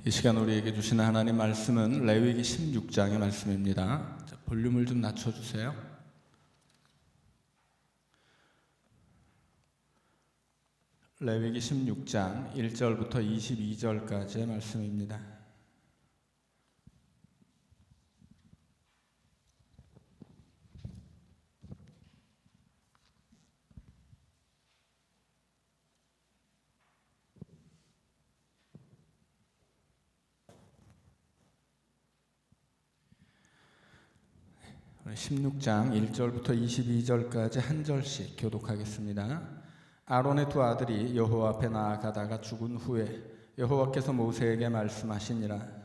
이 시간 우리에게 주시는 하나님 말씀은 레위기 16장의 말씀입니다. 자, 볼륨을 좀 낮춰주세요. 레위기 16장 1절부터 22절까지의 말씀입니다. 우리 16장 1절부터 22절까지 한 절씩 교독하겠습니다. 아론의 두 아들이 여호와 앞에 나아가다가 죽은 후에 여호와께서 모세에게 말씀하시니라.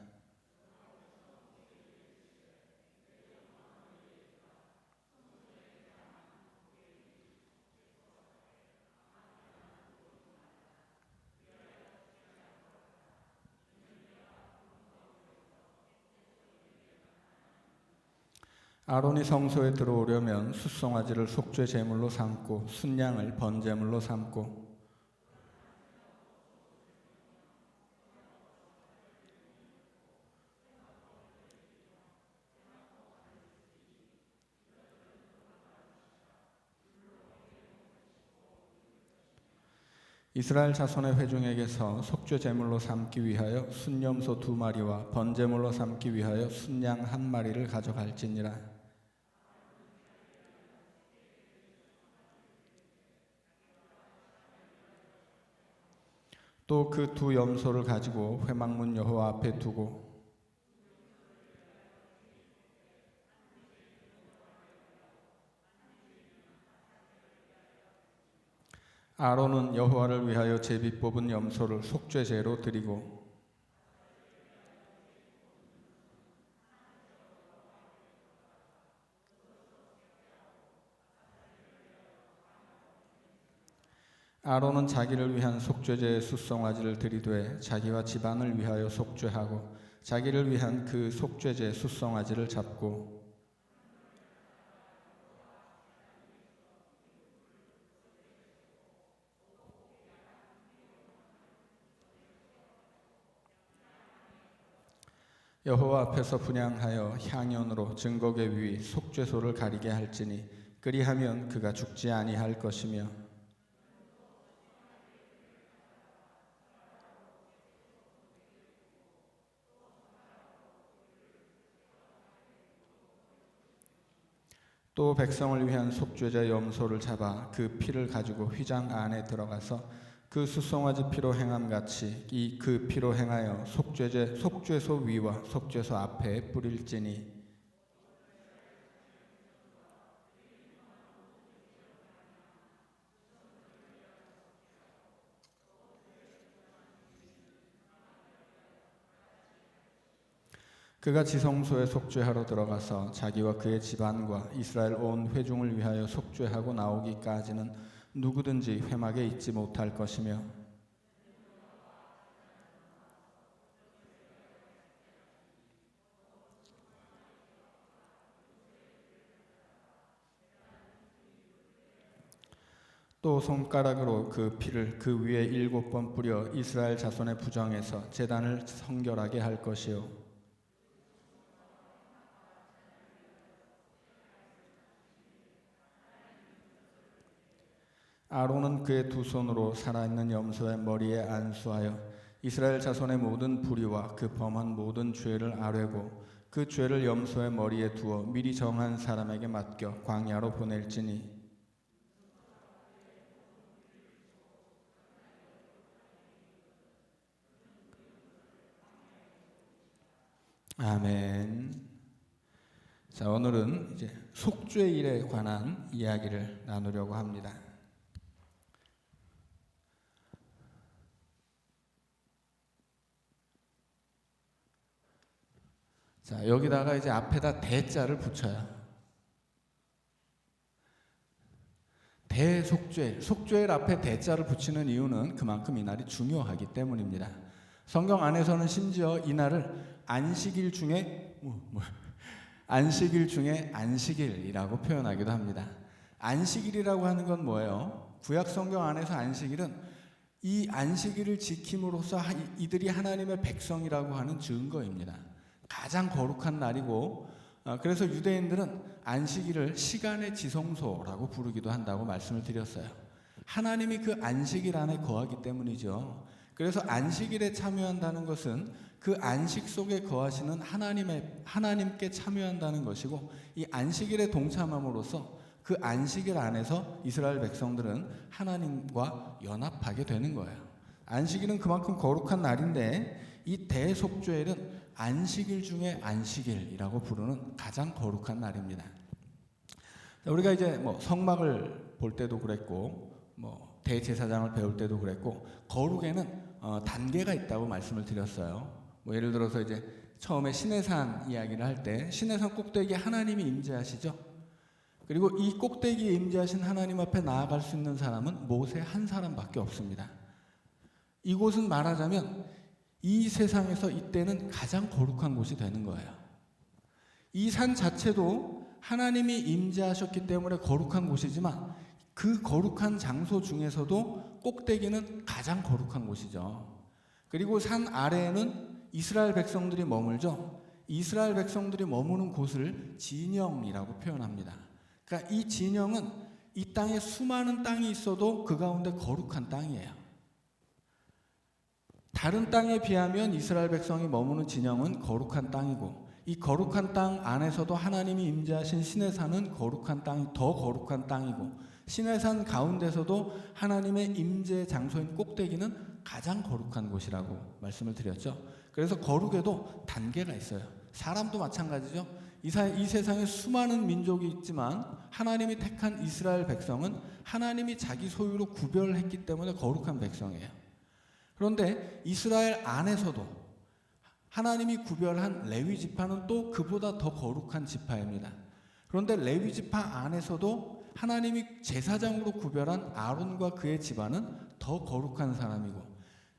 아론이 성소에 들어오려면 숫송아지를 속죄 제물로 삼고 순양을 번제물로 삼고 이스라엘 자손의 회중에게서 속죄 제물로 삼기 위하여 순염소 2마리와 번제물로 삼기 위하여 순양 1마리를 가져갈지니라. 또 그 두 염소를 가지고 회막문 여호와 앞에 두고 아론은 여호와를 위하여 제비 뽑은 염소를 속죄제로 드리고 아론은 자기를 위한 속죄제의 숫송아지를 드리되 자기와 집안을 위하여 속죄하고 자기를 위한 그 속죄제 숫송아지를 잡고 여호와 앞에서 분향하여 향연으로 증거궤 위 속죄소를 가리게 할지니 그리하면 그가 죽지 아니할 것이며 또 백성을 위한 속죄제 염소를 잡아 그 피를 가지고 휘장 안에 들어가서 그 숫송아지 피로 행함같이 이 그 피로 행하여 속죄소 위와 속죄소 앞에 뿌릴지니 그가 지성소에 속죄하러 들어가서 자기와 그의 집안과 이스라엘 온 회중을 위하여 속죄하고 나오기까지는 누구든지 회막에 있지 못할 것이며 또 손가락으로 그 피를 그 위에 7번 뿌려 이스라엘 자손의 부정에서 제단을 성결하게 할 것이요 아론은 그의 두 손으로 살아있는 염소의 머리에 안수하여 이스라엘 자손의 모든 불의와 그 범한 모든 죄를 아뢰고 그 죄를 염소의 머리에 두어 미리 정한 사람에게 맡겨 광야로 보낼지니 아멘. 자, 오늘은 이제 속죄일에 관한 이야기를 나누려고 합니다. 자, 여기다가 이제 앞에다 대자를 붙여요. 대속죄, 속죄일 앞에 대자를 붙이는 이유는 그만큼 이날이 중요하기 때문입니다. 성경 안에서는 심지어 이날을 안식일 중에 안식일이라고 표현하기도 합니다. 안식일이라고 하는 건 뭐예요? 구약 성경 안에서 안식일은 이 안식일을 지킴으로써 이들이 하나님의 백성이라고 하는 증거입니다. 가장 거룩한 날이고, 그래서 유대인들은 안식일을 시간의 지성소라고 부르기도 한다고 말씀을 드렸어요. 하나님이 그 안식일 안에 거하기 때문이죠. 그래서 안식일에 참여한다는 것은 그 안식 속에 거하시는 하나님께 참여한다는 것이고, 이 안식일에 동참함으로써 그 안식일 안에서 이스라엘 백성들은 하나님과 연합하게 되는 거예요. 안식일은 그만큼 거룩한 날인데, 이 대속죄일은 안식일 중에 안식일이라고 부르는 가장 거룩한 날입니다. 우리가 이제 성막을 볼 때도 그랬고, 대제사장을 배울 때도 그랬고, 거룩에는 단계가 있다고 말씀을 드렸어요. 예를 들어서 이제 처음에 시내산 이야기를 할 때, 시내산 꼭대기에 하나님이 임재하시죠. 그리고 이 꼭대기에 임재하신 하나님 앞에 나아갈 수 있는 사람은 모세 한 사람밖에 없습니다. 이곳은 말하자면 이 세상에서 이때는 가장 거룩한 곳이 되는 거예요. 이 산 자체도 하나님이 임재하셨기 때문에 거룩한 곳이지만, 그 거룩한 장소 중에서도 꼭대기는 가장 거룩한 곳이죠. 그리고 산 아래에는 이스라엘 백성들이 머물죠. 이스라엘 백성들이 머무는 곳을 진영이라고 표현합니다. 그러니까 이 진영은 이 땅에 수많은 땅이 있어도 그 가운데 거룩한 땅이에요. 다른 땅에 비하면 이스라엘 백성이 머무는 진영은 거룩한 땅이고, 이 거룩한 땅 안에서도 하나님이 임재하신 시내산은 거룩한 땅이 더 거룩한 땅이고, 시내산 가운데서도 하나님의 임재 장소인 꼭대기는 가장 거룩한 곳이라고 말씀을 드렸죠. 그래서 거룩에도 단계가 있어요. 사람도 마찬가지죠. 이 세상에 수많은 민족이 있지만 하나님이 택한 이스라엘 백성은 하나님이 자기 소유로 구별했기 때문에 거룩한 백성이에요. 그런데 이스라엘 안에서도 하나님이 구별한 레위 지파는 또 그보다 더 거룩한 지파입니다. 그런데 레위 지파 안에서도 하나님이 제사장으로 구별한 아론과 그의 집안은 더 거룩한 사람이고,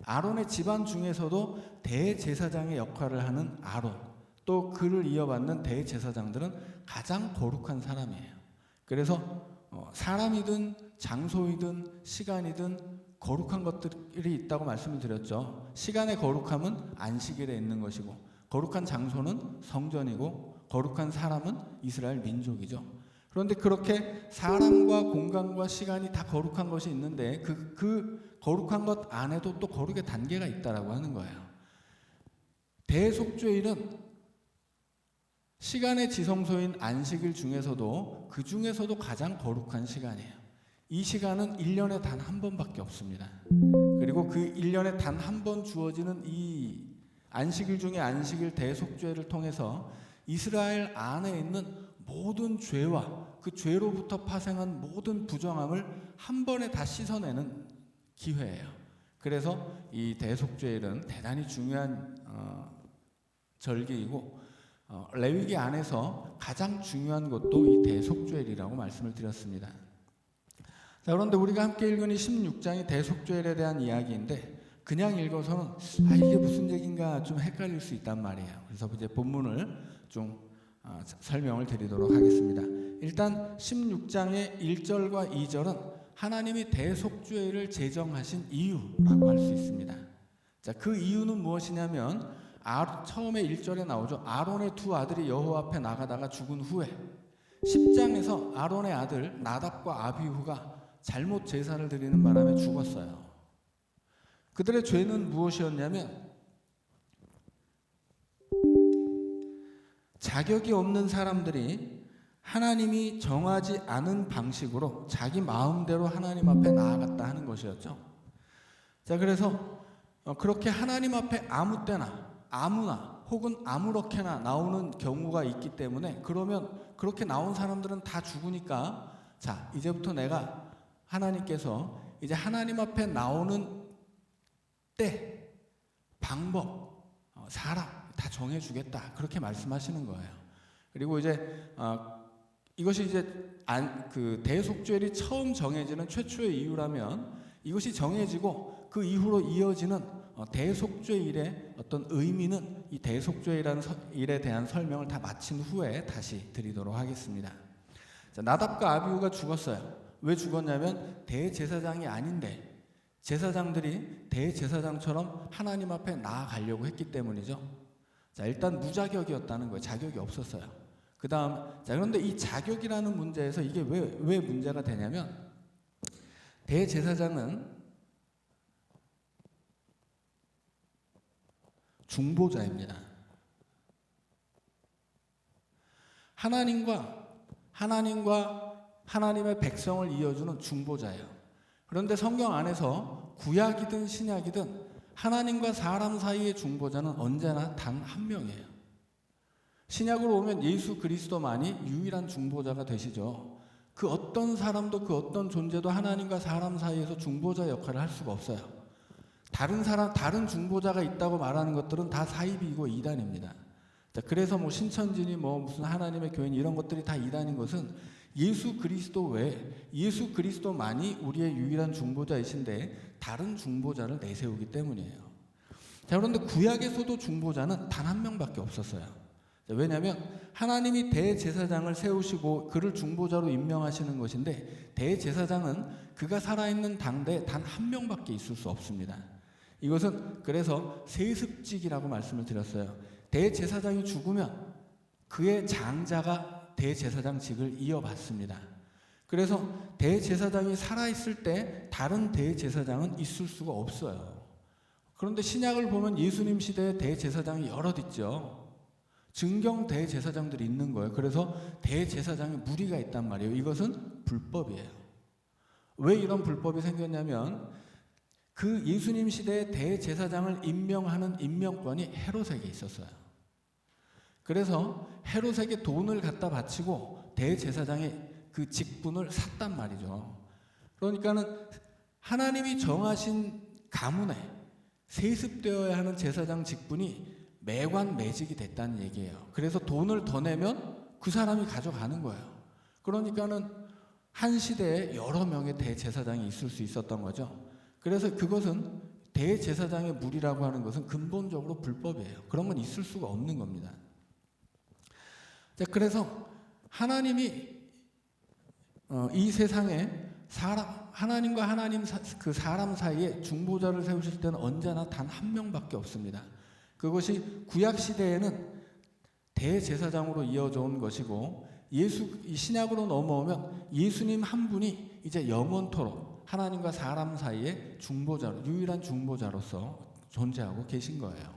아론의 집안 중에서도 대제사장의 역할을 하는 아론, 또 그를 이어받는 대제사장들은 가장 거룩한 사람이에요. 그래서 사람이든 장소이든 시간이든 거룩한 것들이 있다고 말씀을 드렸죠. 시간의 거룩함은 안식일에 있는 것이고, 거룩한 장소는 성전이고, 거룩한 사람은 이스라엘 민족이죠. 그런데 그렇게 사람과 공간과 시간이 다 거룩한 것이 있는데, 그 거룩한 것 안에도 또 거룩의 단계가 있다라고 하는 거예요. 대속죄일은 시간의 지성소인 안식일 중에서도 그 중에서도 가장 거룩한 시간이에요. 이 시간은 1년에 단 한 번밖에 없습니다. 그리고 그 1년에 단 한 번 주어지는 이 안식일 중에 안식일 대속죄를 통해서 이스라엘 안에 있는 모든 죄와 그 죄로부터 파생한 모든 부정함을 한 번에 다 씻어내는 기회예요. 그래서 이 대속죄일은 대단히 중요한 절기이고, 레위기 안에서 가장 중요한 것도 이 대속죄일이라고 말씀을 드렸습니다. 자, 그런데 우리가 함께 읽은 이 16장이 대속죄일에 대한 이야기인데, 그냥 읽어서는 이게 무슨 얘기인가 좀 헷갈릴 수 있단 말이에요. 그래서 이제 본문을 좀 설명을 드리도록 하겠습니다. 일단 16장의 1절과 2절은 하나님이 대속죄일을 제정하신 이유라고 할 수 있습니다. 자, 그 이유는 무엇이냐면 처음에 1절에 나오죠. 아론의 두 아들이 여호와 앞에 나가다가 죽은 후에 10장에서 아론의 아들 나답과 아비후가 잘못 제사를 드리는 바람에 죽었어요. 그들의 죄는 무엇이었냐면 자격이 없는 사람들이 하나님이 정하지 않은 방식으로 자기 마음대로 하나님 앞에 나아갔다 하는 것이었죠. 자, 그래서 그렇게 하나님 앞에 아무 때나 아무나 혹은 아무렇게나 나오는 경우가 있기 때문에, 그러면 그렇게 나온 사람들은 다 죽으니까, 자, 이제부터 내가 하나님께서 이제 하나님 앞에 나오는 때, 방법, 사람 다 정해주겠다, 그렇게 말씀하시는 거예요. 그리고 이제 이것이 이제 그 대속죄일이 처음 정해지는 최초의 이유라면, 이것이 정해지고 그 이후로 이어지는 대속죄일의 어떤 의미는 이 대속죄일이라는 일에 대한 설명을 다 마친 후에 다시 드리도록 하겠습니다. 자, 나답과 아비후가 죽었어요. 왜 죽었냐면 대제사장이 아닌데 제사장들이 대제사장처럼 하나님 앞에 나아가려고 했기 때문이죠. 자, 일단 무자격이었다는 거예요. 자격이 없었어요. 그런데 이 자격이라는 문제에서 이게 왜 문제가 되냐면, 대제사장은 중보자입니다. 하나님의 백성을 이어주는 중보자예요. 그런데 성경 안에서 구약이든 신약이든 하나님과 사람 사이의 중보자는 언제나 단 한 명이에요. 신약으로 오면 예수 그리스도만이 유일한 중보자가 되시죠. 그 어떤 사람도 그 어떤 존재도 하나님과 사람 사이에서 중보자 역할을 할 수가 없어요. 다른 중보자가 있다고 말하는 것들은 다 사이비이고 이단입니다. 자, 그래서 신천지니 무슨 하나님의 교인 이런 것들이 다 이단인 것은 예수 그리스도 외에 예수 그리스도만이 우리의 유일한 중보자이신데 다른 중보자를 내세우기 때문이에요. 자, 그런데 구약에서도 중보자는 단 한 명밖에 없었어요. 자, 왜냐하면 하나님이 대제사장을 세우시고 그를 중보자로 임명하시는 것인데, 대제사장은 그가 살아있는 당대에 단 한 명밖에 있을 수 없습니다. 이것은 그래서 세습직이라고 말씀을 드렸어요. 대제사장이 죽으면 그의 장자가 대제사장직을 이어받습니다. 그래서 대제사장이 살아있을 때 다른 대제사장은 있을 수가 없어요. 그런데 신약을 보면 예수님 시대에 대제사장이 여럿 있죠. 증경 대제사장들이 있는 거예요. 그래서 대제사장에 무리가 있단 말이에요. 이것은 불법이에요. 왜 이런 불법이 생겼냐면, 그 예수님 시대에 대제사장을 임명하는 임명권이 헤롯에게 있었어요. 그래서 헤롯에게 돈을 갖다 바치고 대제사장의 그 직분을 샀단 말이죠. 그러니까는 하나님이 정하신 가문에 세습되어야 하는 제사장 직분이 매관매직이 됐다는 얘기예요. 그래서 돈을 더 내면 그 사람이 가져가는 거예요. 그러니까는 한 시대에 여러 명의 대제사장이 있을 수 있었던 거죠. 그래서 그것은 대제사장의 무리라고 하는 것은 근본적으로 불법이에요. 그런 건 있을 수가 없는 겁니다. 자, 그래서 하나님이 이 세상에 하나님과 그 사람 사이에 중보자를 세우실 때는 언제나 단 한 명밖에 없습니다. 그것이 구약 시대에는 대제사장으로 이어져 온 것이고, 신약으로 넘어오면 예수님 한 분이 이제 영원토록 하나님과 사람 사이에 유일한 중보자로서 존재하고 계신 거예요.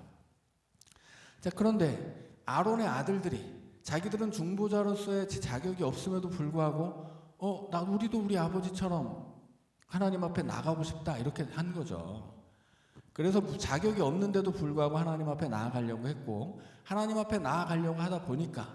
자, 그런데 아론의 아들들이 자기들은 중보자로서의 자격이 없음에도 불구하고 우리도 우리 아버지처럼 하나님 앞에 나가고 싶다 이렇게 한 거죠. 그래서 자격이 없는데도 불구하고 하나님 앞에 나아가려고 했고, 하나님 앞에 나아가려고 하다 보니까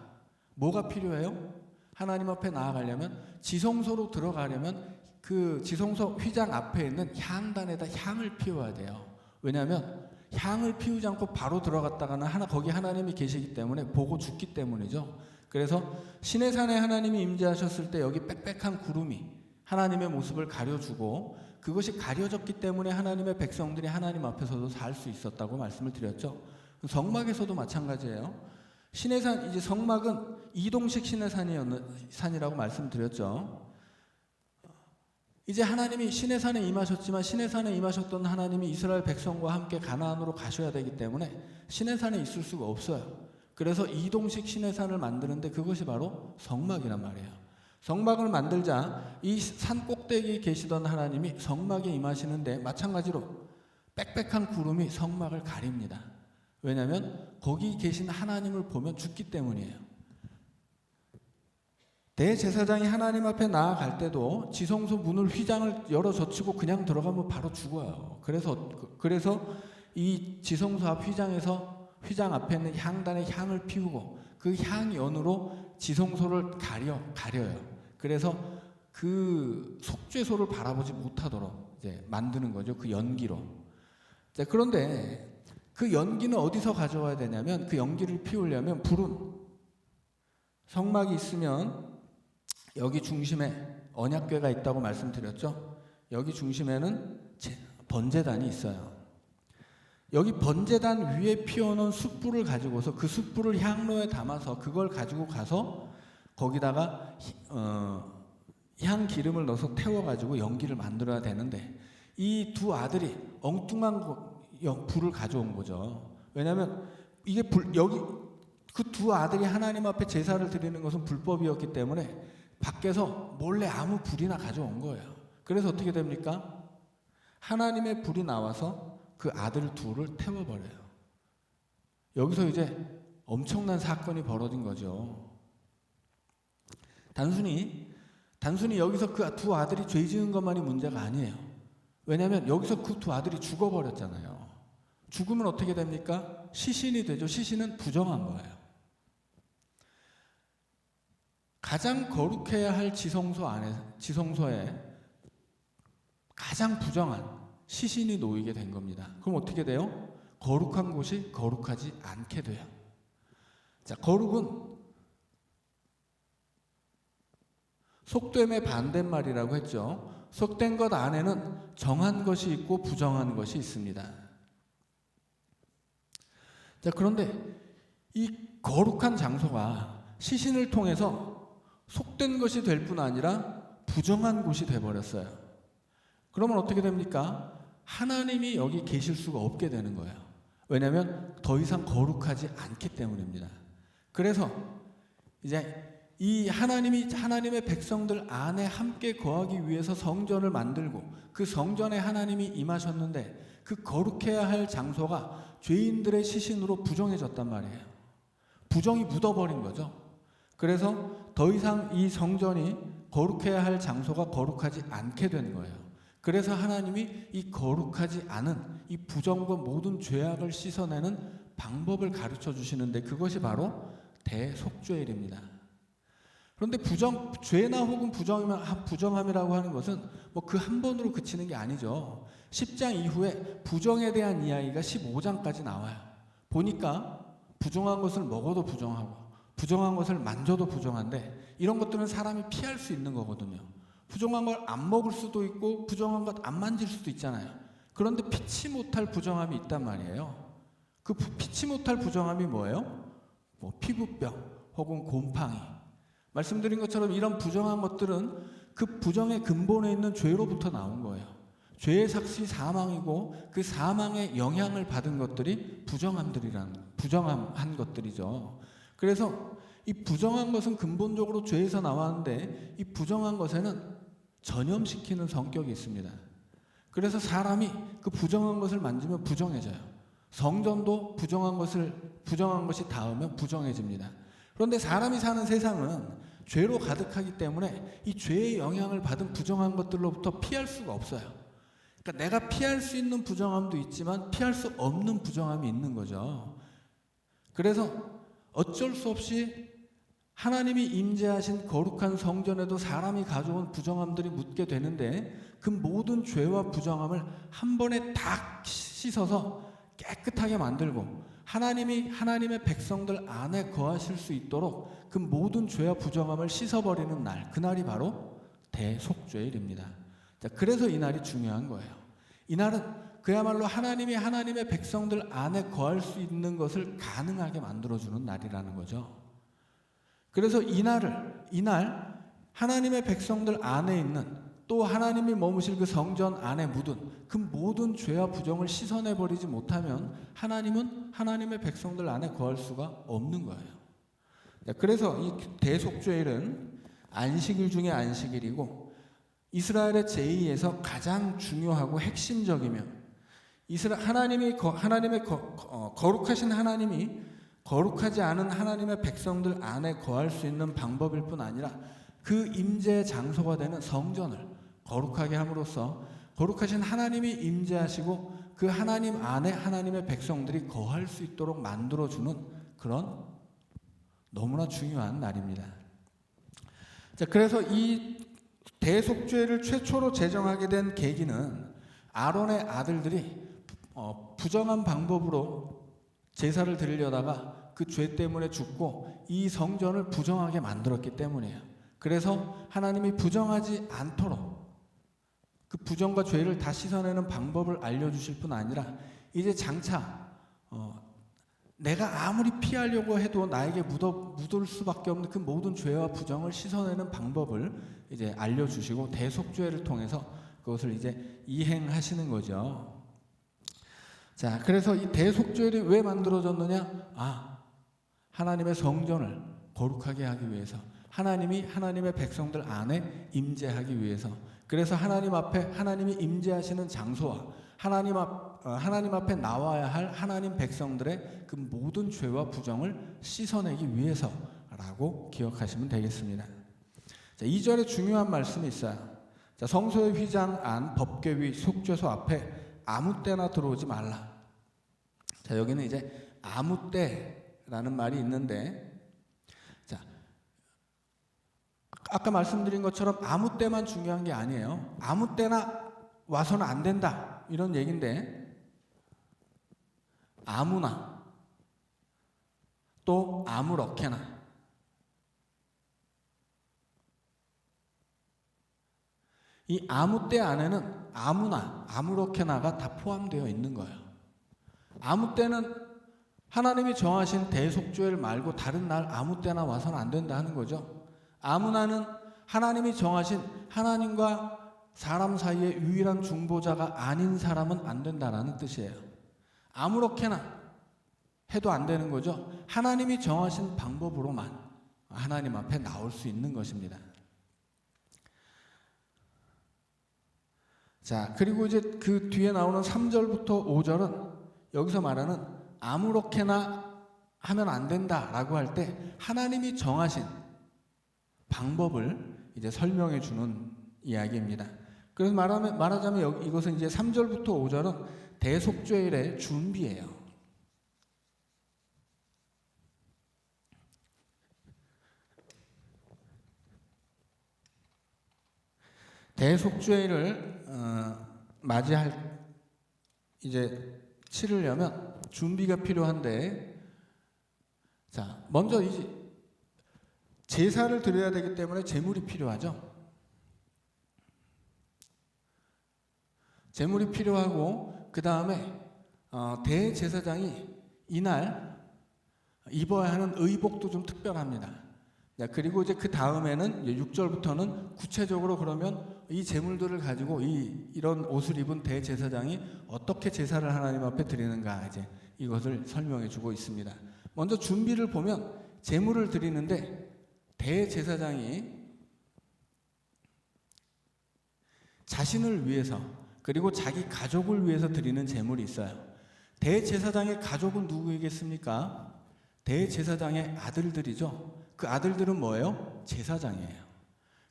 뭐가 필요해요? 하나님 앞에 나아가려면, 지성소로 들어가려면 그 지성소 휘장 앞에 있는 향단에다 향을 피워야 돼요. 왜냐하면 향을 피우지 않고 바로 들어갔다가는 거기 하나님이 계시기 때문에 보고 죽기 때문이죠. 그래서 시내산에 하나님이 임재하셨을 때 여기 빽빽한 구름이 하나님의 모습을 가려주고, 그것이 가려졌기 때문에 하나님의 백성들이 하나님 앞에서도 살 수 있었다고 말씀을 드렸죠. 성막에서도 마찬가지예요. 시내산, 이제 성막은 이동식 시내산이라고 말씀드렸죠. 이제 하나님이 시내산에 임하셨지만, 시내산에 임하셨던 하나님이 이스라엘 백성과 함께 가나안으로 가셔야 되기 때문에 시내산에 있을 수가 없어요. 그래서 이동식 시내산을 만드는데 그것이 바로 성막이란 말이에요. 성막을 만들자 이 산 꼭대기에 계시던 하나님이 성막에 임하시는데, 마찬가지로 빽빽한 구름이 성막을 가립니다. 왜냐하면 거기 계신 하나님을 보면 죽기 때문이에요. 대제사장이 하나님 앞에 나아갈 때도 지성소 문을 휘장을 열어 젖히고 그냥 들어가면 바로 죽어요. 그래서 이 지성소 앞 휘장 앞에 있는 향단에 향을 피우고 그 향 연으로 지성소를 가려요. 그래서 그 속죄소를 바라보지 못하도록 이제 만드는 거죠. 그 연기로. 자, 그런데 그 연기는 어디서 가져와야 되냐면, 그 연기를 피우려면 불은, 성막이 있으면 여기 중심에 언약궤가 있다고 말씀드렸죠. 여기 중심에는 번제단이 있어요. 여기 번제단 위에 피워놓은 숯불을 가지고서 그 숯불을 향로에 담아서 그걸 가지고 가서 거기다가 향 기름을 넣어서 태워가지고 연기를 만들어야 되는데, 이 두 아들이 엉뚱한 불을 가져온 거죠. 왜냐하면 이게 여기 그 두 아들이 하나님 앞에 제사를 드리는 것은 불법이었기 때문에 밖에서 몰래 아무 불이나 가져온 거예요. 그래서 어떻게 됩니까? 하나님의 불이 나와서 그 아들 둘을 태워버려요. 여기서 이제 엄청난 사건이 벌어진 거죠. 단순히 여기서 그 두 아들이 죄 지은 것만이 문제가 아니에요. 왜냐하면 여기서 그 두 아들이 죽어버렸잖아요. 죽으면 어떻게 됩니까? 시신이 되죠. 시신은 부정한 거예요. 가장 거룩해야 할 지성소에 가장 부정한 시신이 놓이게 된 겁니다. 그럼 어떻게 돼요? 거룩한 곳이 거룩하지 않게 돼요. 자, 거룩은 속됨의 반대말이라고 했죠. 속된 것 안에는 정한 것이 있고 부정한 것이 있습니다. 자, 그런데 이 거룩한 장소가 시신을 통해서 속된 것이 될 뿐 아니라 부정한 곳이 되어버렸어요. 그러면 어떻게 됩니까? 하나님이 여기 계실 수가 없게 되는 거예요. 왜냐하면 더 이상 거룩하지 않기 때문입니다. 그래서 이제 이 하나님의 백성들 안에 함께 거하기 위해서 성전을 만들고 그 성전에 하나님이 임하셨는데 그 거룩해야 할 장소가 죄인들의 시신으로 부정해졌단 말이에요. 부정이 묻어버린 거죠. 그래서 더 이상 이 성전이 거룩해야 할 장소가 거룩하지 않게 된 거예요. 그래서 하나님이 이 거룩하지 않은 이 부정과 모든 죄악을 씻어내는 방법을 가르쳐 주시는데 그것이 바로 대속죄일입니다. 그런데 죄나 혹은 부정함이라고 하는 것은 뭐 그 한 번으로 그치는 게 아니죠. 10장 이후에 부정에 대한 이야기가 15장까지 나와요. 보니까 부정한 것을 먹어도 부정하고 부정한 것을 만져도 부정한데 이런 것들은 사람이 피할 수 있는 거거든요. 부정한 걸 안 먹을 수도 있고 부정한 것 안 만질 수도 있잖아요. 그런데 피치 못할 부정함이 있단 말이에요. 그 피치 못할 부정함이 뭐예요? 뭐 피부병 혹은 곰팡이. 말씀드린 것처럼 이런 부정한 것들은 그 부정의 근본에 있는 죄로부터 나온 거예요. 죄의 삭시 사망이고 그 사망의 영향을 받은 것들이 부정한 것들이죠. 그래서 이 부정한 것은 근본적으로 죄에서 나왔는데 이 부정한 것에는 전염시키는 성격이 있습니다. 그래서 사람이 그 부정한 것을 만지면 부정해져요. 성전도 부정한 것이 닿으면 부정해집니다. 그런데 사람이 사는 세상은 죄로 가득하기 때문에 이 죄의 영향을 받은 부정한 것들로부터 피할 수가 없어요. 그러니까 내가 피할 수 있는 부정함도 있지만 피할 수 없는 부정함이 있는 거죠. 그래서 어쩔 수 없이 하나님이 임재하신 거룩한 성전에도 사람이 가져온 부정함들이 묻게 되는데 그 모든 죄와 부정함을 한 번에 다 씻어서 깨끗하게 만들고 하나님의 백성들 안에 거하실 수 있도록 그 모든 죄와 부정함을 씻어버리는 날, 그날이 바로 대속죄일입니다. 자, 그래서 이 날이 중요한 거예요. 이 날은 그야말로 하나님의 백성들 안에 거할 수 있는 것을 가능하게 만들어주는 날이라는 거죠. 그래서 이 날 하나님의 백성들 안에 있는 또 하나님이 머무실 그 성전 안에 묻은 그 모든 죄와 부정을 씻어내버리지 못하면 하나님은 하나님의 백성들 안에 거할 수가 없는 거예요. 그래서 이 대속죄일은 안식일 중에 안식일이고 이스라엘의 제2에서 가장 중요하고 핵심적이며 거룩하신 하나님이 거룩하지 않은 하나님의 백성들 안에 거할 수 있는 방법일 뿐 아니라 그 임재의 장소가 되는 성전을 거룩하게 함으로써 거룩하신 하나님이 임재하시고 그 하나님 안에 하나님의 백성들이 거할 수 있도록 만들어주는 그런 너무나 중요한 날입니다. 자, 그래서 이 대속죄를 최초로 제정하게 된 계기는 아론의 아들들이 부정한 방법으로 제사를 드리려다가 그 죄 때문에 죽고 이 성전을 부정하게 만들었기 때문이에요. 그래서 하나님이 부정하지 않도록 그 부정과 죄를 다 씻어내는 방법을 알려주실 뿐 아니라 이제 장차 내가 아무리 피하려고 해도 나에게 묻을 수밖에 없는 그 모든 죄와 부정을 씻어내는 방법을 이제 알려주시고 대속죄를 통해서 그것을 이제 이행하시는 거죠. 자, 그래서 이 대속죄일이 왜 만들어졌느냐? 하나님의 성전을 거룩하게 하기 위해서, 하나님이 하나님의 백성들 안에 임재하기 위해서. 그래서 하나님 앞에 하나님이 임재하시는 장소와 하나님 앞에 나와야 할 하나님 백성들의 그 모든 죄와 부정을 씻어내기 위해서라고 기억하시면 되겠습니다. 자, 2절에 중요한 말씀이 있어요. 자, 성소의 휘장 안 법궤 위 속죄소 앞에 아무 때나 들어오지 말라. 자, 여기는 이제 아무 때라는 말이 있는데, 자, 아까 말씀드린 것처럼 아무 때만 중요한 게 아니에요. 아무 때나 와서는 안 된다 이런 얘기인데, 아무나 또 아무렇게나, 이 아무 때 안에는 아무나 아무렇게나가 다 포함되어 있는 거예요. 아무 때는 하나님이 정하신 대속죄일 말고 다른 날 아무 때나 와서는 안 된다 하는 거죠. 아무나는 하나님이 정하신 하나님과 사람 사이의 유일한 중보자가 아닌 사람은 안 된다라는 뜻이에요. 아무렇게나 해도 안 되는 거죠. 하나님이 정하신 방법으로만 하나님 앞에 나올 수 있는 것입니다. 자, 그리고 이제 그 뒤에 나오는 3절부터 5절은 여기서 말하는 아무렇게나 하면 안 된다라고 할 때 하나님이 정하신 방법을 이제 설명해 주는 이야기입니다. 그래서 말하자면 이것은 이제 3절부터 5절은 대속죄일의 준비예요. 대속죄일을 맞이할 이제 치르려면 준비가 필요한데, 자, 먼저 이제 제사를 드려야 되기 때문에 제물이 필요하죠. 제물이 필요하고, 그 다음에 대제사장이 이날 입어야 하는 의복도 좀 특별합니다. 그리고 이제 그 다음에는 6절부터는 구체적으로 그러면 이 제물들을 가지고 이런 옷을 입은 대제사장이 어떻게 제사를 하나님 앞에 드리는가, 이제 이것을 설명해 주고 있습니다. 먼저 준비를 보면 제물을 드리는데 대제사장이 자신을 위해서 그리고 자기 가족을 위해서 드리는 제물이 있어요. 대제사장의 가족은 누구이겠습니까? 대제사장의 아들들이죠. 그 아들들은 뭐예요? 제사장이에요.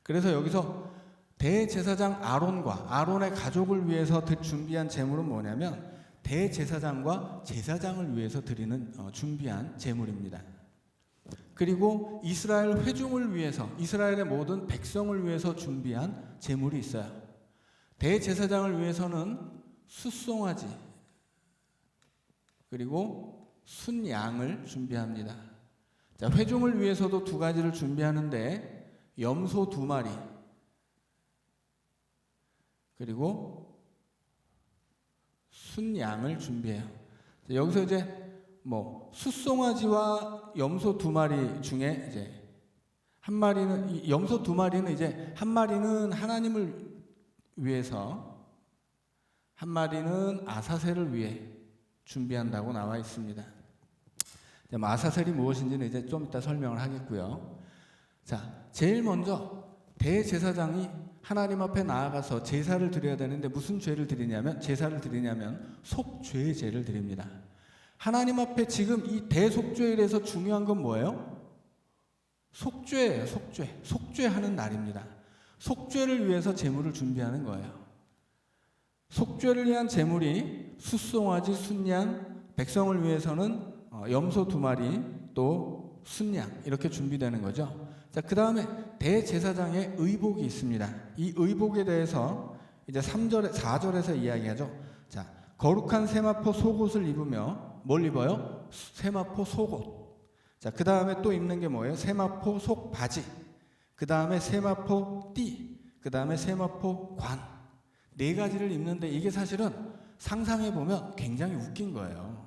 그래서 여기서 대제사장 아론의 가족을 위해서 준비한 제물은 뭐냐면 대제사장과 제사장을 위해서 드리는 준비한 제물입니다. 그리고 이스라엘 회중을 위해서, 이스라엘의 모든 백성을 위해서 준비한 제물이 있어요. 대제사장을 위해서는 숫송아지 그리고 순양을 준비합니다. 자, 회중을 위해서도 두 가지를 준비하는데 염소 2마리 그리고 순양을 준비해요. 자, 여기서 이제 숫송아지와 염소 2마리 중에 이제 한 마리는, 염소 2마리는 이제 한 마리는 하나님을 위해서, 한 마리는 아사셀을 위해 준비한다고 나와 있습니다. 아사셀이 무엇인지는 이제 좀 이따 설명을 하겠고요. 자, 제일 먼저 대제사장이 하나님 앞에 나아가서 제사를 드려야 되는데 무슨 죄를 드리냐면, 제사를 드리냐면 속죄의 죄를 드립니다. 하나님 앞에 지금 이 대속죄일에서 중요한 건 뭐예요? 속죄예요. 속죄하는 날입니다. 속죄를 위해서 제물을 준비하는 거예요. 속죄를 위한 제물이 숫송아지, 순양, 백성을 위해서는 염소 2마리, 또 순양, 이렇게 준비되는 거죠. 자, 그 다음에 대제사장의 의복이 있습니다. 이 의복에 대해서 이제 4절에서 이야기하죠. 자, 거룩한 세마포 속옷을 입으며, 뭘 입어요? 세마포 속옷. 자, 그 다음에 또 입는 게 뭐예요? 세마포 속바지, 그 다음에 세마포 띠, 그 다음에 세마포 관. 4가지를 입는데 이게 사실은 상상해보면 굉장히 웃긴 거예요.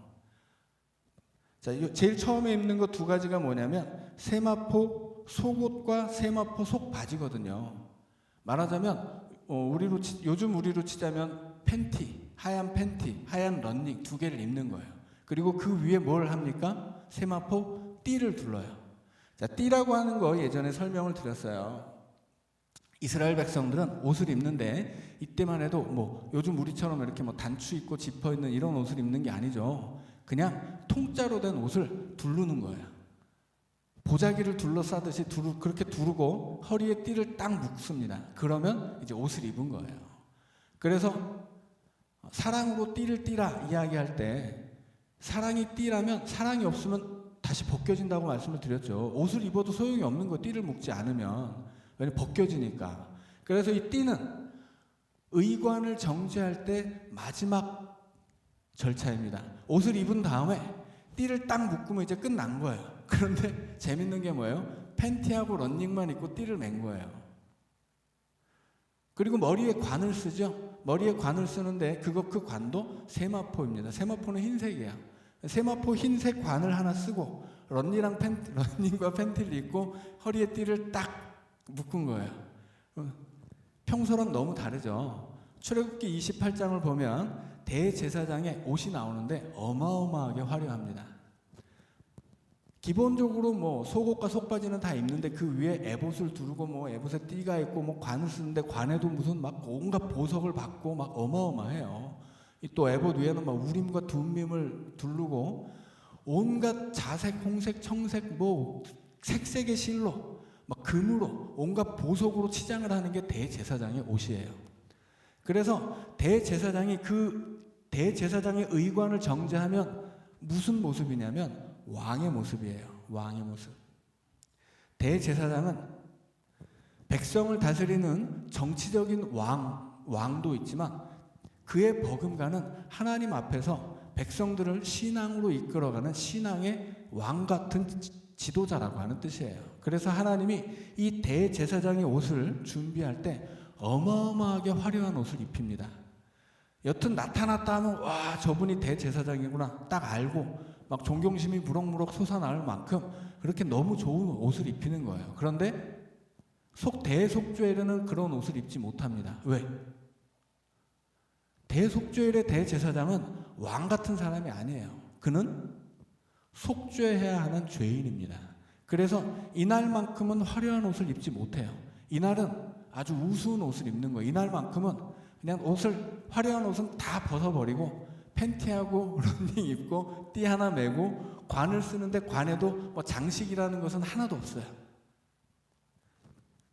자, 제일 처음에 입는 거 2가지가 뭐냐면 세마포 속옷과 세마포 속바지거든요. 말하자면 요즘 우리로 치자면 팬티, 하얀 팬티, 하얀 러닝 두 개를 입는 거예요. 그리고 그 위에 뭘 합니까? 세마포 띠를 둘러요. 자, 띠라고 하는 거 예전에 설명을 드렸어요. 이스라엘 백성들은 옷을 입는데 이때만 해도 뭐 요즘 우리처럼 이렇게 뭐 단추 있고 지퍼 있는 이런 옷을 입는 게 아니죠. 그냥 통짜로 된 옷을 두르는 거예요. 보자기를 둘러싸듯이 그렇게 두르고 허리에 띠를 딱 묶습니다. 그러면 이제 옷을 입은 거예요. 그래서 사랑으로 띠를 띠라 이야기할 때 사랑이 띠라면 사랑이 없으면 다시 벗겨진다고 말씀을 드렸죠. 옷을 입어도 소용이 없는 거 띠를 묶지 않으면. 왜냐면 벗겨지니까. 그래서 이 띠는 의관을 정죄할 때 마지막 절차입니다. 옷을 입은 다음에 띠를 딱 묶으면 이제 끝난 거예요. 그런데 재밌는 게 뭐예요? 팬티하고 런닝만 입고 띠를 맨 거예요. 그리고 머리에 관을 쓰죠. 머리에 관을 쓰는데 그 관도 세마포입니다. 세마포는 흰색이야. 세마포 흰색 관을 하나 쓰고 런닝과 팬티를 입고 허리에 띠를 딱 묶은 거예요. 평소랑 너무 다르죠. 출애굽기 28장을 보면 대제사장의 옷이 나오는데 어마어마하게 화려합니다. 기본적으로 뭐 속옷과 속바지는 다 입는데 그 위에 에봇을 두르고 뭐 에봇에 띠가 있고 뭐 관을 쓰는데 관에도 무슨 막 온갖 보석을 받고 막 어마어마해요. 또 에봇 위에는 막 우림과 둠밈을 두르고 온갖 자색, 홍색, 청색 뭐 색색의 실로 막 금으로 온갖 보석으로 치장을 하는 게 대제사장의 옷이에요. 그래서 대제사장의 의관을 정죄하면 무슨 모습이냐면 왕의 모습이에요. 왕의 모습. 대제사장은 백성을 다스리는 정치적인 왕도 있지만 그의 버금가는 하나님 앞에서 백성들을 신앙으로 이끌어가는 신앙의 왕 같은 지도자라고 하는 뜻이에요. 그래서 하나님이 이 대제사장의 옷을 준비할 때 어마어마하게 화려한 옷을 입힙니다. 여튼 나타났다 하면 와 저분이 대제사장이구나 딱 알고 막 존경심이 무럭무럭 솟아날 만큼 그렇게 너무 좋은 옷을 입히는 거예요. 그런데 대속죄일에는 그런 옷을 입지 못합니다. 왜? 대속죄일의 대제사장은 왕 같은 사람이 아니에요. 그는 속죄해야 하는 죄인입니다. 그래서 이날만큼은 화려한 옷을 입지 못해요. 이날은 아주 우스운 옷을 입는 거예요. 이날만큼은 그냥 화려한 옷은 다 벗어버리고 팬티하고 런닝 입고 띠 하나 메고 관을 쓰는데 관에도 뭐 장식이라는 것은 하나도 없어요.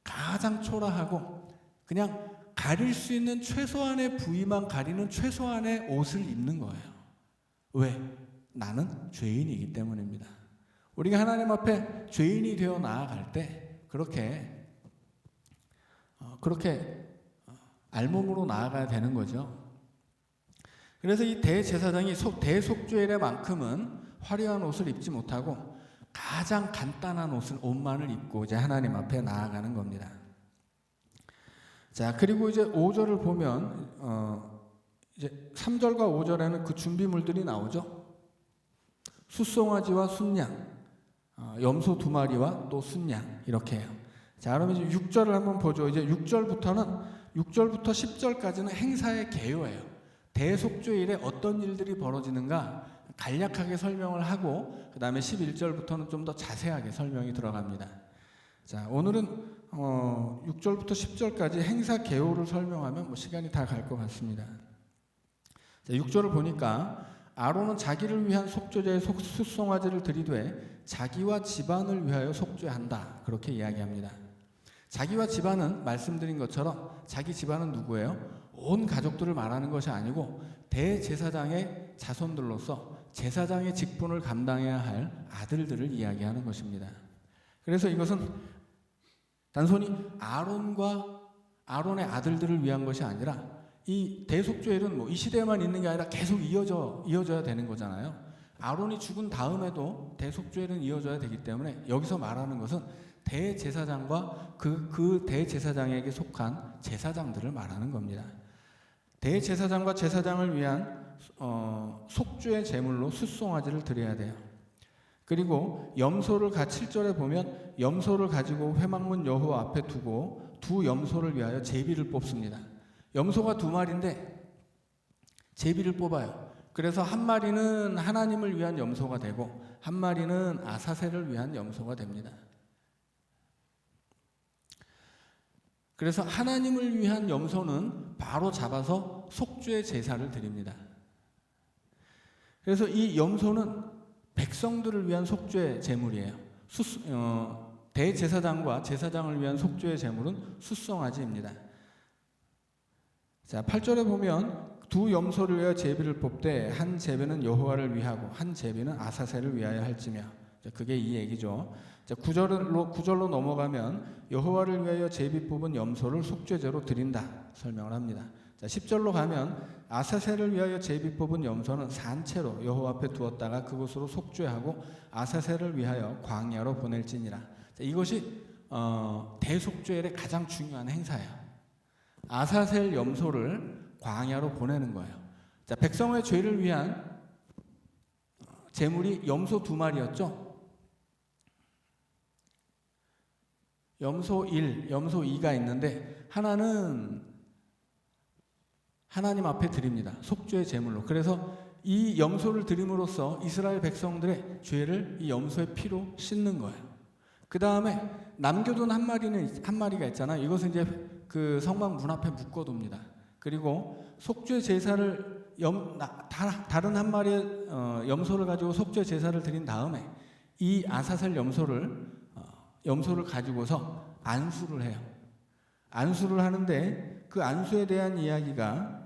가장 초라하고 그냥 가릴 수 있는 최소한의 부위만 가리는 최소한의 옷을 입는 거예요. 왜? 나는 죄인이기 때문입니다. 우리가 하나님 앞에 죄인이 되어 나아갈 때 그렇게 알몸으로 나아가야 되는 거죠. 그래서 이 대제사장이 대속죄일에만큼은 화려한 옷을 입지 못하고 가장 간단한 옷만을 입고 이제 하나님 앞에 나아가는 겁니다. 자, 그리고 이제 5절을 보면 이제 3절과 5절에는 그 준비물들이 나오죠. 숫송아지와 순양, 염소 2마리와 또 순양 이렇게 해요. 자, 그러면 이제 6절을 한번 보죠. 이제 6절부터 10절까지는 행사의 개요예요. 대속죄일에 어떤 일들이 벌어지는가 간략하게 설명을 하고 그 다음에 11절부터는 좀 더 자세하게 설명이 들어갑니다. 자, 오늘은 6절부터 10절까지 행사 개요를 설명하면 뭐 시간이 다 갈 것 같습니다. 자, 6절을 보니까 아론은 자기를 위한 속죄제의 숫송아지를 드리되 자기와 집안을 위하여 속죄한다. 그렇게 이야기합니다. 자기와 집안은 말씀드린 것처럼 자기 집안은 누구예요? 온 가족들을 말하는 것이 아니고 대제사장의 자손들로서 제사장의 직분을 감당해야 할 아들들을 이야기하는 것입니다. 그래서 이것은 단순히 아론의 아들들을 위한 것이 아니라 이 대속죄일은 뭐 이 시대에만 있는 게 아니라 계속 이어져야 되는 거잖아요. 아론이 죽은 다음에도 대속죄일은 이어져야 되기 때문에 여기서 말하는 것은 대제사장과 그 대제사장에게 속한 제사장들을 말하는 겁니다. 대제사장과 제사장을 위한 속죄의 제물로 숫송아지를 드려야 돼요. 그리고 염소를 7절에 보면 염소를 가지고 회막문 여호와 앞에 두고 두 염소를 위하여 제비를 뽑습니다. 염소가 두 마리인데 제비를 뽑아요. 그래서 한 마리는 하나님을 위한 염소가 되고 한 마리는 아사셀을 위한 염소가 됩니다. 그래서 하나님을 위한 염소는 바로 잡아서 속죄 제사를 드립니다. 그래서 이 염소는 백성들을 위한 속죄 제물이에요. 대제사장과 제사장을 위한 속죄의 제물은 숫송아지입니다. 자, 8절에 보면 두 염소를 위하여 제비를 뽑되 한 제비는 여호와를 위하고 한 제비는 아사셀을 위하여 할지며. 자, 그게 이 얘기죠. 자, 9절로 넘어가면 여호와를 위하여 제비 뽑은 염소를 속죄제로 드린다 설명을 합니다. 자, 10절로 가면 아사셀을 위하여 제비 뽑은 염소는 산채로 여호와 앞에 두었다가 그곳으로 속죄하고 아사셀을 위하여 광야로 보낼지니라. 자, 이것이 대속죄의 가장 중요한 행사예요. 아사셀 염소를 광야로 보내는 거예요. 자, 백성의 죄를 위한 제물이 염소 2마리였죠. 염소 1, 염소 2가 있는데 하나는 하나님 앞에 드립니다. 속죄의 제물로. 그래서 이 염소를 드림으로써 이스라엘 백성들의 죄를 이 염소의 피로 씻는 거예요. 그 다음에 남겨둔 한 마리가 있잖아요. 이것은 이제 그 성막 문 앞에 묶어둡니다. 그리고 속죄 제사를 다른 한 마리의 염소를 가지고 속죄 제사를 드린 다음에 이 아사셀 염소를 가지고서 안수를 해요. 안수를 하는데 그 안수에 대한 이야기가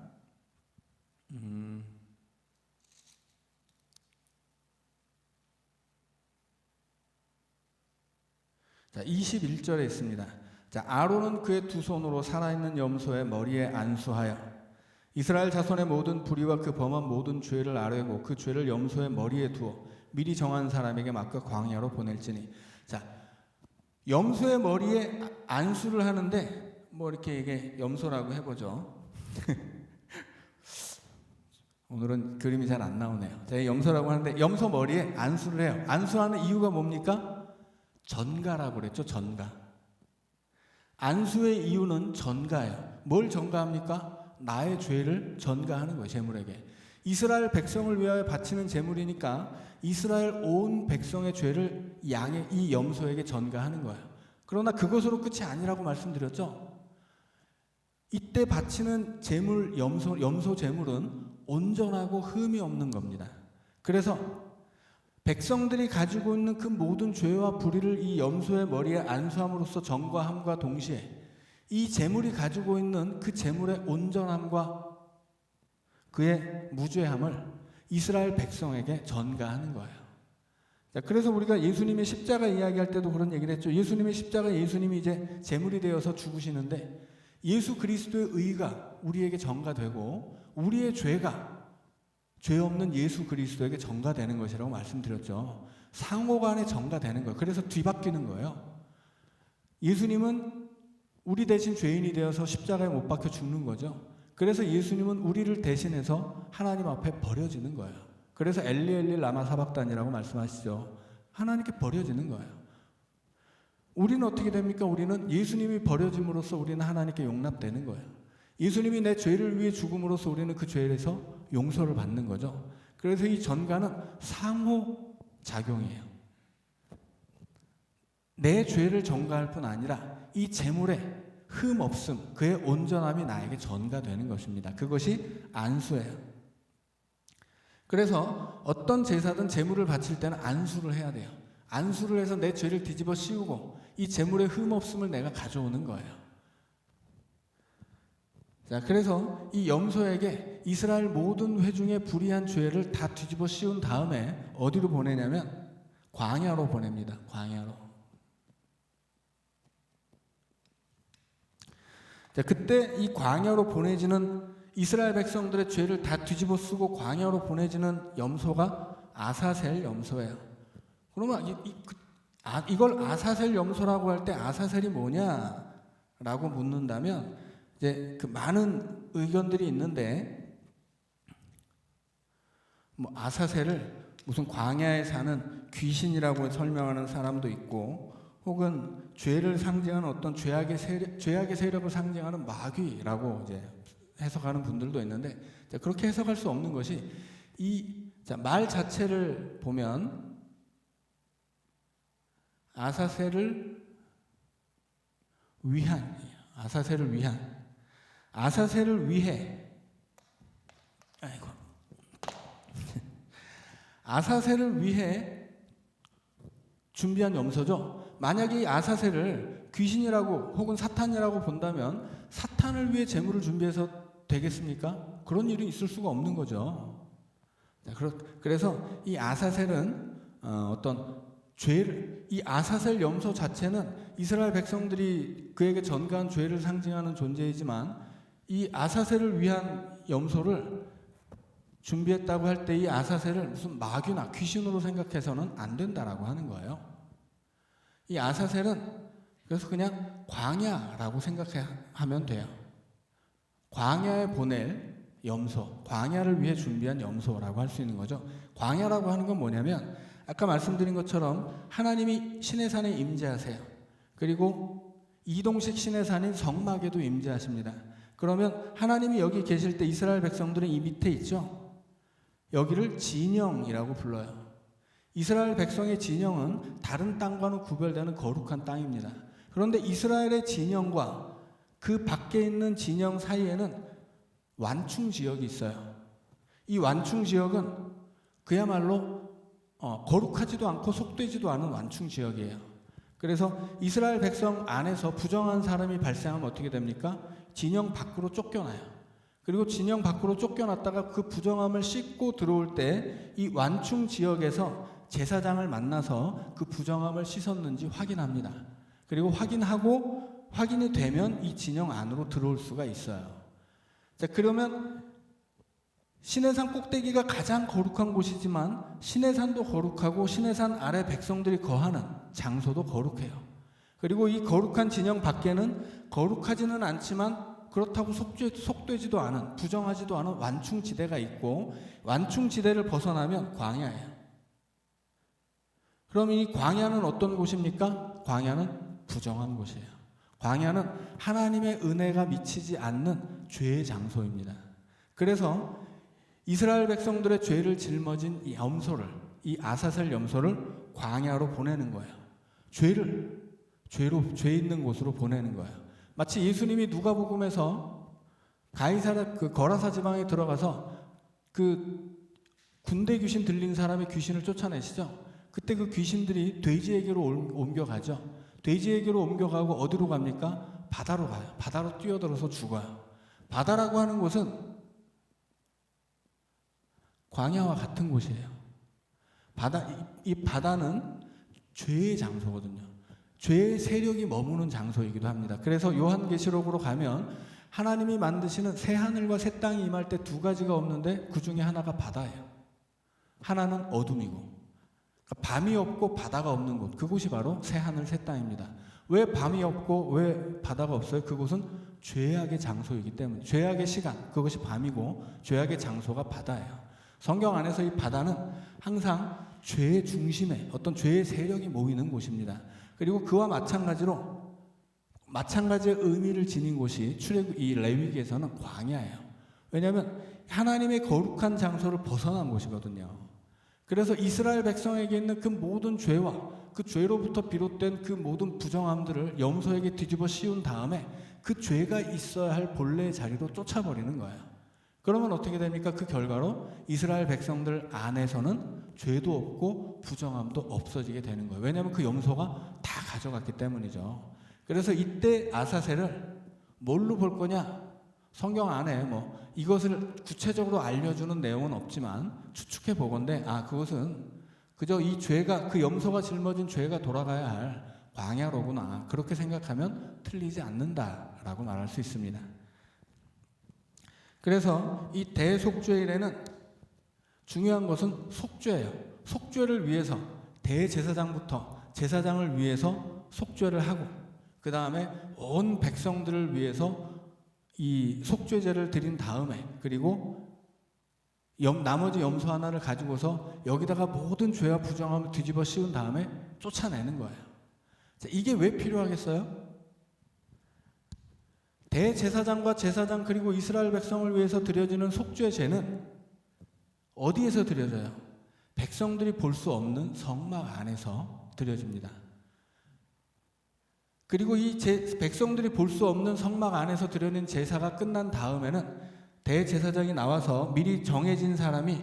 자, 21절에 있습니다. 자, 아론은 그의 두 손으로 살아있는 염소의 머리에 안수하여 이스라엘 자손의 모든 불의와 그 범한 모든 죄를 아뢰고 그 죄를 염소의 머리에 두어 미리 정한 사람에게 맡겨 광야로 보낼지니. 자, 염소의 머리에 안수를 하는데 뭐 이렇게 이게 염소라고 해보죠. 오늘은 그림이 잘 안 나오네요. 제가 염소라고 하는데 염소 머리에 안수를 해요. 안수하는 이유가 뭡니까? 전가라고 그랬죠. 전가. 안수의 이유는 전가예요. 뭘 전가합니까? 나의 죄를 전가하는 거예요. 제물에게. 이스라엘 백성을 위하여 바치는 제물이니까 이스라엘 온 백성의 죄를 이 염소에게 전가하는 거예요. 그러나 그것으로 끝이 아니라고 말씀드렸죠. 이때 바치는 제물, 염소 제물은 온전하고 흠이 없는 겁니다. 그래서 백성들이 가지고 있는 그 모든 죄와 불의를 이 염소의 머리에 안수함으로써 전가함과 동시에 이 제물이 가지고 있는 그 제물의 온전함과 그의 무죄함을 이스라엘 백성에게 전가하는 거예요. 자, 그래서 우리가 예수님의 십자가 이야기할 때도 그런 얘기를 했죠. 예수님의 십자가, 예수님이 이제 제물이 되어서 죽으시는데 예수 그리스도의 의가 우리에게 전가되고 우리의 죄가 죄 없는 예수 그리스도에게 전가되는 것이라고 말씀드렸죠. 상호간에 전가되는 거예요. 그래서 뒤바뀌는 거예요. 예수님은 우리 대신 죄인이 되어서 십자가에 못 박혀 죽는 거죠. 그래서 예수님은 우리를 대신해서 하나님 앞에 버려지는 거예요. 그래서 엘리 엘리 라마 사박단이라고 말씀하시죠. 하나님께 버려지는 거예요. 우리는 어떻게 됩니까? 우리는 예수님이 버려짐으로써 우리는 하나님께 용납되는 거예요. 예수님이 내 죄를 위해 죽음으로써 우리는 그 죄에서 용서를 받는 거죠. 그래서 이 전가는 상호작용이에요. 내 죄를 전가할 뿐 아니라 이 제물의 흠 없음, 그의 온전함이 나에게 전가되는 것입니다. 그것이 안수예요. 그래서 어떤 제사든 제물을 바칠 때는 안수를 해야 돼요. 안수를 해서 내 죄를 뒤집어 씌우고 이 제물의 흠 없음을 내가 가져오는 거예요. 자, 그래서 이 염소에게 이스라엘 모든 회중의 불의한 죄를 다 뒤집어 씌운 다음에 어디로 보내냐면 광야로 보냅니다. 광야로. 자, 그때 이 광야로 보내지는 이스라엘 백성들의 죄를 다 뒤집어 쓰고 광야로 보내지는 염소가 아사셀 염소예요. 그러면 이걸 아사셀 염소라고 할 때 아사셀이 뭐냐라고 묻는다면 이제 그 많은 의견들이 있는데 뭐 아사셀을 무슨 광야에 사는 귀신이라고 설명하는 사람도 있고 혹은 죄를 상징하는 어떤 죄악의 세력을 상징하는 마귀라고 이제 해석하는 분들도 있는데, 그렇게 해석할 수 없는 것이 말 자체를 보면 아사셀을 위해 아사셀을 위해 준비한 염소죠. 만약에 이 아사셀을 귀신이라고 혹은 사탄이라고 본다면 사탄을 위해 제물을 준비해서 되겠습니까? 그런 일이 있을 수가 없는 거죠. 그래서 이 아사셀은 이 아사셀 염소 자체는 이스라엘 백성들이 그에게 전가한 죄를 상징하는 존재이지만, 이 아사셀을 위한 염소를 준비했다고 할 때 이 아사셀을 무슨 마귀나 귀신으로 생각해서는 안 된다라고 하는 거예요. 이 아사셀은 그래서 그냥 광야라고 생각하면 돼요. 광야에 보낼 염소, 광야를 위해 준비한 염소라고 할 수 있는 거죠. 광야라고 하는 건 뭐냐면, 아까 말씀드린 것처럼 하나님이 시내산에 임재하세요. 그리고 이동식 시내산인 성막에도 임재하십니다. 그러면 하나님이 여기 계실 때 이스라엘 백성들은 이 밑에 있죠. 여기를 진영이라고 불러요. 이스라엘 백성의 진영은 다른 땅과는 구별되는 거룩한 땅입니다. 그런데 이스라엘의 진영과 그 밖에 있는 진영 사이에는 완충 지역이 있어요. 이 완충 지역은 그야말로 거룩하지도 않고 속되지도 않은 완충 지역이에요. 그래서 이스라엘 백성 안에서 부정한 사람이 발생하면 어떻게 됩니까? 진영 밖으로 쫓겨나요. 그리고 진영 밖으로 쫓겨났다가 그 부정함을 씻고 들어올 때 이 완충 지역에서 제사장을 만나서 그 부정함을 씻었는지 확인합니다. 그리고 확인이 되면 이 진영 안으로 들어올 수가 있어요. 자, 그러면 시내산 꼭대기가 가장 거룩한 곳이지만 시내산도 거룩하고 시내산 아래 백성들이 거하는 장소도 거룩해요. 그리고 이 거룩한 진영 밖에는 거룩하지는 않지만 그렇다고 속되지도 않은, 부정하지도 않은 완충지대가 있고, 완충지대를 벗어나면 광야예요. 그럼 이 광야는 어떤 곳입니까? 광야는 부정한 곳이에요. 광야는 하나님의 은혜가 미치지 않는 죄의 장소입니다. 그래서 이스라엘 백성들의 죄를 짊어진 이 염소를, 이 아사셀 염소를 광야로 보내는 거예요. 죄 있는 곳으로 보내는 거예요. 마치 예수님이 누가복음에서 거라사 지방에 들어가서 그 군대 귀신 들린 사람의 귀신을 쫓아내시죠. 그때 그 귀신들이 돼지에게로 옮겨가죠. 돼지에게로 옮겨가고 어디로 갑니까? 바다로 가요. 바다로 뛰어들어서 죽어요. 바다라고 하는 곳은 광야와 같은 곳이에요. 이 바다는 죄의 장소거든요. 죄의 세력이 머무는 장소이기도 합니다. 그래서 요한계시록으로 가면 하나님이 만드시는 새 하늘과 새 땅이 임할 때 두 가지가 없는데 그 중에 하나가 바다예요. 하나는 어둠이고, 그러니까 밤이 없고 바다가 없는 곳, 그곳이 바로 새 하늘 새 땅입니다. 왜 밤이 없고 왜 바다가 없어요? 그곳은 죄악의 장소이기 때문에, 죄악의 시간, 그것이 밤이고 죄악의 장소가 바다예요. 성경 안에서 이 바다는 항상 죄의 중심에 어떤 죄의 세력이 모이는 곳입니다. 그리고 그와 마찬가지의 의미를 지닌 곳이 이 레위기에서는 광야예요. 왜냐하면 하나님의 거룩한 장소를 벗어난 곳이거든요. 그래서 이스라엘 백성에게 있는 그 모든 죄와 그 죄로부터 비롯된 그 모든 부정함들을 염소에게 뒤집어 씌운 다음에 그 죄가 있어야 할 본래의 자리로 쫓아버리는 거예요. 그러면 어떻게 됩니까? 그 결과로 이스라엘 백성들 안에서는 죄도 없고 부정함도 없어지게 되는 거예요. 왜냐하면 그 염소가 다 가져갔기 때문이죠. 그래서 이때 아사셀을 뭘로 볼 거냐? 성경 안에 이것을 구체적으로 알려주는 내용은 없지만 추측해 보건대 그것은 그저 이 죄가, 그 염소가 짊어진 죄가 돌아가야 할 광야로구나, 그렇게 생각하면 틀리지 않는다라고 말할 수 있습니다. 그래서 이 대속죄일에는 중요한 것은 속죄예요. 속죄를 위해서 대제사장부터 제사장을 위해서 속죄를 하고, 그 다음에 온 백성들을 위해서 이 속죄제를 드린 다음에, 그리고 나머지 염소 하나를 가지고서 여기다가 모든 죄와 부정함을 뒤집어 씌운 다음에 쫓아내는 거예요. 자, 이게 왜 필요하겠어요? 대제사장과 제사장 그리고 이스라엘 백성을 위해서 드려지는 속죄 제는 어디에서 드려져요? 백성들이 볼 수 없는 성막 안에서 드려집니다. 그리고 이 백성들이 볼 수 없는 성막 안에서 드려진 제사가 끝난 다음에는 대제사장이 나와서 미리 정해진 사람이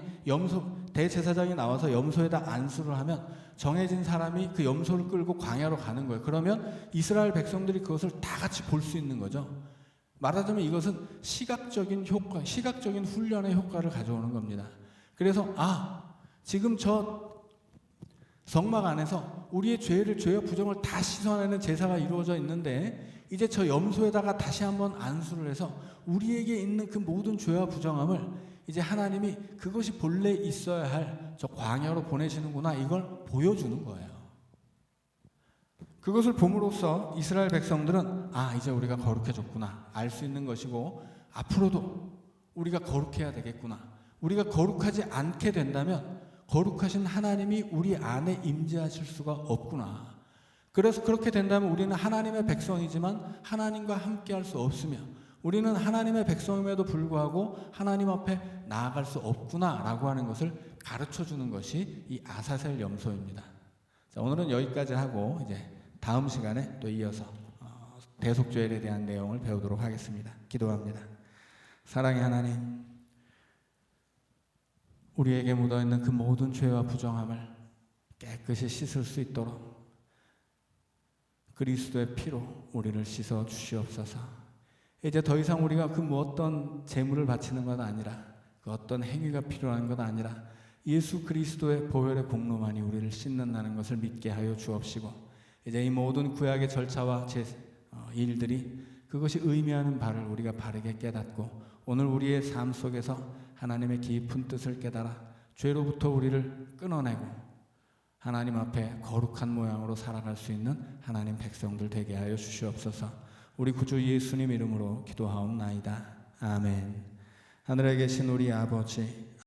대제사장이 나와서 염소에다 안수를 하면 정해진 사람이 그 염소를 끌고 광야로 가는 거예요. 그러면 이스라엘 백성들이 그것을 다 같이 볼 수 있는 거죠. 말하자면 이것은 시각적인 효과, 시각적인 훈련의 효과를 가져오는 겁니다. 그래서 지금 저 성막 안에서 우리의 죄와 부정을 다 씻어내는 제사가 이루어져 있는데 이제 저 염소에다가 다시 한번 안수를 해서 우리에게 있는 그 모든 죄와 부정함을 이제 하나님이 그것이 본래 있어야 할 저 광야로 보내시는구나, 이걸 보여주는 거예요. 그것을 봄으로써 이스라엘 백성들은 이제 우리가 거룩해졌구나 알 수 있는 것이고, 앞으로도 우리가 거룩해야 되겠구나, 우리가 거룩하지 않게 된다면 거룩하신 하나님이 우리 안에 임재하실 수가 없구나. 그래서 그렇게 된다면 우리는 하나님의 백성이지만 하나님과 함께 할 수 없으며, 우리는 하나님의 백성임에도 불구하고 하나님 앞에 나아갈 수 없구나 라고 하는 것을 가르쳐 주는 것이 이 아사셀 염소입니다. 자, 오늘은 여기까지 하고 이제 다음 시간에 또 이어서 대속죄에 대한 내용을 배우도록 하겠습니다. 기도합니다. 사랑의 하나님, 우리에게 묻어있는 그 모든 죄와 부정함을 깨끗이 씻을 수 있도록 그리스도의 피로 우리를 씻어 주시옵소서. 이제 더 이상 우리가 그 어떤 제물을 바치는 것 아니라, 그 어떤 행위가 필요한 것 아니라 예수 그리스도의 보혈의 공로만이 우리를 씻는다는 것을 믿게 하여 주옵시고, 이제 이 모든 구약의 절차와 일들이 그것이 의미하는 바를 우리가 바르게 깨닫고, 오늘 우리의 삶 속에서 하나님의 깊은 뜻을 깨달아 죄로부터 우리를 끊어내고 하나님 앞에 거룩한 모양으로 살아갈 수 있는 하나님 백성들 되게 하여 주시옵소서. 우리 구주 예수님 이름으로 기도하옵나이다. 아멘. 하늘에 계신 우리 아버지,